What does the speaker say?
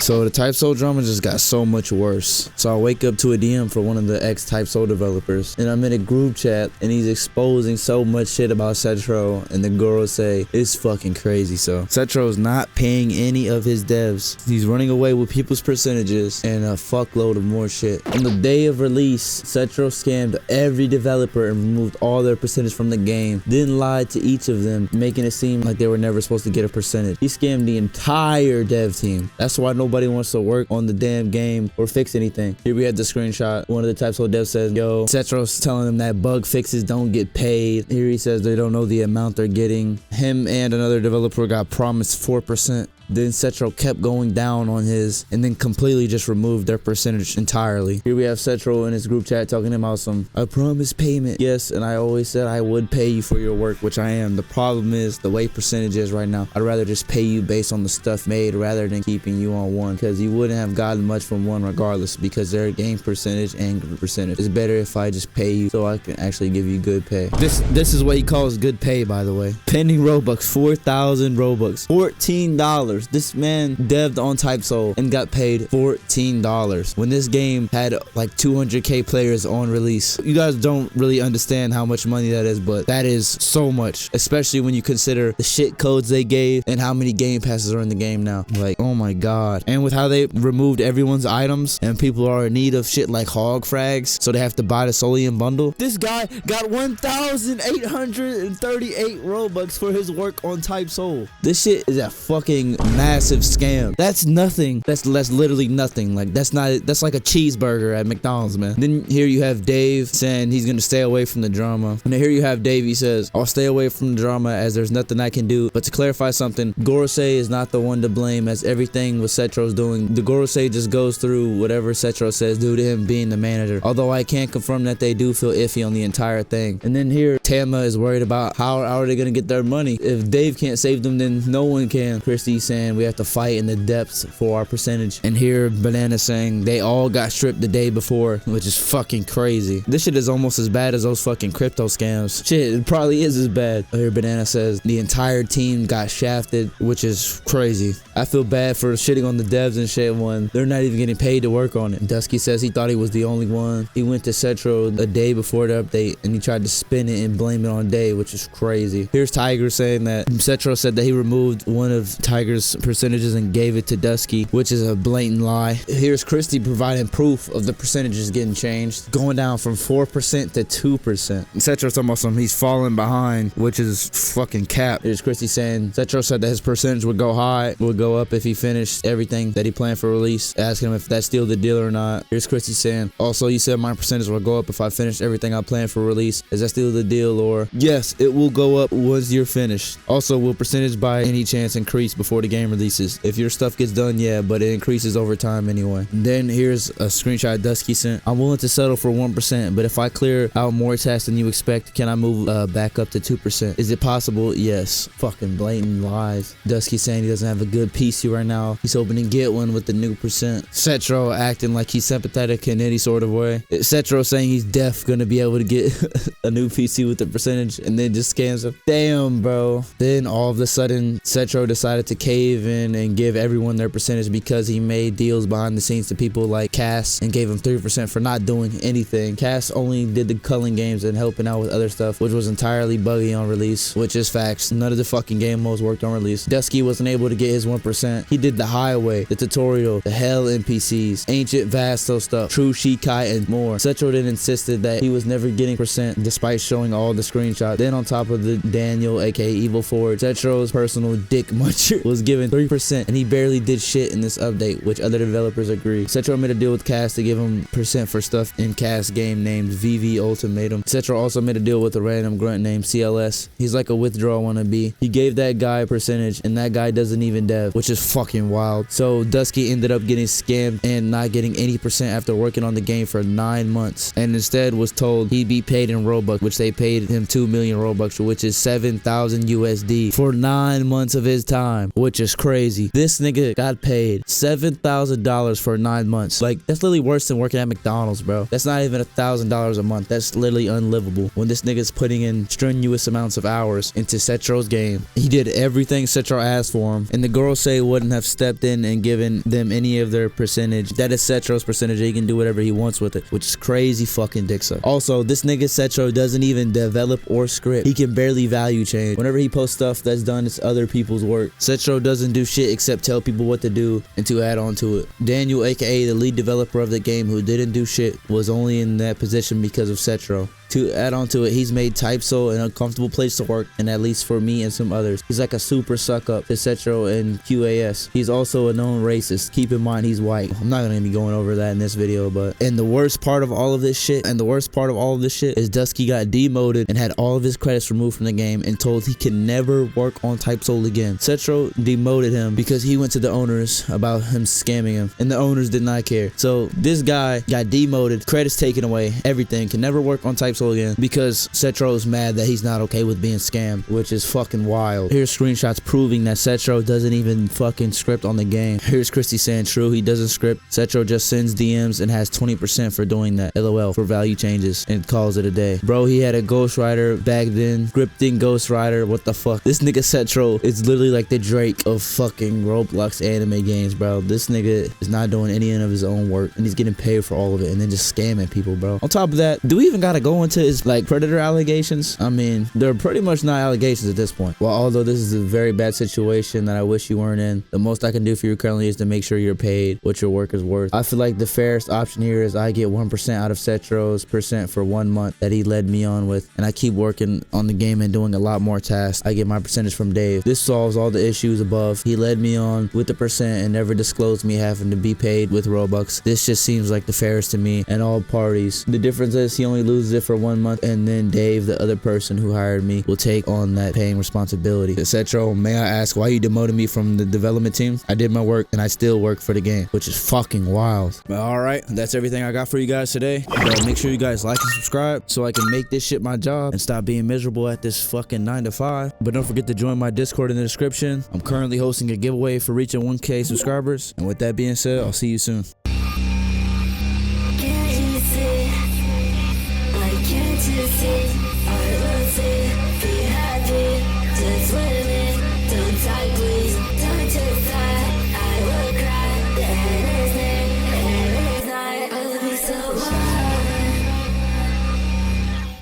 So the Type Soul drama just got so much worse. So I wake up to a DM for one of the ex-Type Soul developers, and I'm in a group chat, and he's exposing so much shit about SETRO, and the girls say, it's fucking crazy. So SETRO's not paying any of his devs. He's running away with people's percentages and a fuckload of more shit. On the day of release, SETRO scammed every developer and removed all their percentage from the game, then lied to each of them, making it seem like they were never supposed to get a percentage. He scammed the entire dev team. That's why nobody wants to work on the damn game or fix anything. Here we had the screenshot. One of the Type Soul devs says, yo, SETRO's telling them that bug fixes don't get paid. Here he says they don't know the amount they're getting. Him and another developer got promised 4%. Then SETRO kept going down on his and then completely just removed their percentage entirely. Here we have SETRO in his group chat talking about some, I promise payment. Yes, and I always said I would pay you for your work, which I am. The problem is the way percentage is right now. I'd rather just pay you based on the stuff made rather than keeping you on one, because you wouldn't have gotten much from one regardless, because they're game percentage and group percentage. It's better if I just pay you so I can actually give you good pay. This is what he calls good pay, by the way. Pending Robux, 4,000 Robux, $14. This man devved on Type Soul and got paid $14 when this game had like 200k players on release. You guys don't really understand how much money that is, but that is so much, especially when you consider the shit codes they gave and how many game passes are in the game now. Like, oh my god. And with how they removed everyone's items and people are in need of shit like hog frags, so they have to buy the Solium bundle. This guy got 1,838 Robux for his work on Type Soul. This shit is a fucking massive scam. That's nothing. That's literally nothing. Like, that's like a cheeseburger at McDonald's, man. Then here you have Dave saying he's gonna stay away from the drama. And then here you have Dave, he says, I'll stay away from the drama as there's nothing I can do. But to clarify something, Gorosei is not the one to blame, as everything with SETRO's doing. The Gorosei just goes through whatever SETRO says due to him being the manager. Although I can't confirm that they do feel iffy on the entire thing. And then here, Tama is worried about how are they gonna get their money. If Dave can't save them, then no one can. Christy's saying we have to fight in the depths for our percentage. And here Banana saying they all got stripped the day before, which is fucking crazy. This shit is almost as bad as those fucking crypto scams. Shit, it probably is as bad. Here Banana says the entire team got shafted, which is crazy. I feel bad for shitting on the devs and shit when they're not even getting paid to work on it. Dusky says he thought he was the only one. He went to SETRO a day before the update and he tried to spin it and blame it on Day, which is crazy. Here's Tiger saying that SETRO said that he removed one of Tiger's percentages and gave it to Dusky, which is a blatant lie. Here's Christy providing proof of the percentages getting changed, going down from 4% to 2%. SETRO's talking about something, he's falling behind, which is fucking cap. Here's Christy saying SETRO said that his percentage would go high, would go up if he finished everything that he planned for release. Asking him if that's still the deal or not. Here's Christy saying, also you said my percentage will go up if I finish everything I planned for release. Is that still the deal? Or yes, it will go up once you're finished. Also, will percentage by any chance increase before the game releases? If your stuff gets done, yeah, but it increases over time anyway. And then here's a screenshot Dusky sent. I'm willing to settle for 1%, but if I clear out more tasks than you expect, can I move back up to 2%? Is it possible? Yes. Fucking blatant lies. Dusky saying he doesn't have a good PC right now. He's hoping to get one with the new percent. SETRO acting like he's sympathetic in any sort of way. SETRO saying he's def gonna be able to get a new PC with the percentage and then just scams him. Damn, bro. Then all of a sudden, SETRO decided to cave in and give everyone their percentage because he made deals behind the scenes to people like Cass and gave him 3% for not doing anything. Cass only did the culling games and helping out with other stuff, which was entirely buggy on release, which is facts. None of the fucking game modes worked on release. Dusky wasn't able to get his 1%. He did the highway, the tutorial, the hell NPCs, ancient Vasto stuff, true Shikai, and more. SETRO then insisted that he was never getting percent despite showing all the screenshots. Then on top of the Daniel, aka Evil Forge, SETRO's personal dick muncher was given 3%, and he barely did shit in this update, which other developers agree. SETRO made a deal with Cass to give him percent for stuff in Cass game named VV Ultimatum. SETRO also made a deal with a random grunt named CLS. He's like a withdrawal wannabe. He gave that guy a percentage, and that guy doesn't even dev, which is fucking wild. So Dusky ended up getting scammed and not getting any percent after working on the game for 9 months, and instead was told he'd be paid in Robux, which they paid him 2 million Robux, which is 7,000 USD for 9 months of his time, which which is crazy. This nigga got paid $7,000 for 9 months. Like, that's literally worse than working at McDonald's, bro. That's not even $1,000 a month. That's literally unlivable when this nigga's putting in strenuous amounts of hours into SETRO's game. He did everything SETRO asked for him, and the girls say wouldn't have stepped in and given them any of their percentage. That is SETRO's percentage. He can do whatever he wants with it, which is crazy fucking dick suck. Also, this nigga SETRO doesn't even develop or script. He can barely value change. Whenever he posts stuff that's done, it's other people's work. SETRO doesn't do shit except tell people what to do and to add on to it. Daniel, aka the lead developer of the game, who didn't do shit, was only in that position because of SETRO. To add on to it, he's made TypeSoul an uncomfortable place to work, and at least for me and some others. He's like a super suck up to SETRO and QAS. He's also a known racist. Keep in mind he's white. I'm not gonna be going over that in this video, and the worst part of all of this shit, is Dusky got demoted and had all of his credits removed from the game and told he can never work on TypeSoul again. SETRO demoted him because he went to the owners about him scamming him, and the owners did not care. So this guy got demoted, credits taken away, everything, can never work on TypeSoul again because SETRO is mad that he's not okay with being scammed, which is fucking wild. Here's screenshots proving that SETRO doesn't even fucking script on the game. Here's Christy saying true, he doesn't script. SETRO just sends DMs and has 20% for doing that. LOL for value changes and calls it a day. Bro, he had a ghostwriter back then, scripting ghostwriter. What the fuck? This nigga SETRO is literally like the Drake of fucking Roblox anime games, bro. This nigga is not doing any of his own work and he's getting paid for all of it and then just scamming people, bro. On top of that, do we even gotta go into his like predator allegations? I mean, they're pretty much not allegations at this point. Well, although this is a very bad situation that I wish you weren't in, the most I can do for you currently is to make sure you're paid what your work is worth. I feel like the fairest option here is I get 1% out of SETRO's percent for 1 month that he led me on with, and I keep working on the game and doing a lot more tasks. I get my percentage from Dave. This solves all the issues above. He led me on with the percent and never disclosed me having to be paid with Robux. This just seems like the fairest to me and all parties. The difference is he only loses it for 1 month, and then Dave, the other person who hired me, will take on that paying responsibility. SETRO, may I ask why you demoted me from the development team? I did my work and I still work for the game, which is fucking wild. But alright, that's everything I got for you guys today. But make sure you guys like and subscribe so I can make this shit my job and stop being miserable at this fucking 9 to 5. But don't forget to join my Discord in the description. I'm currently hosting a giveaway for reaching 1K subscribers. And with that being said, I'll see you soon.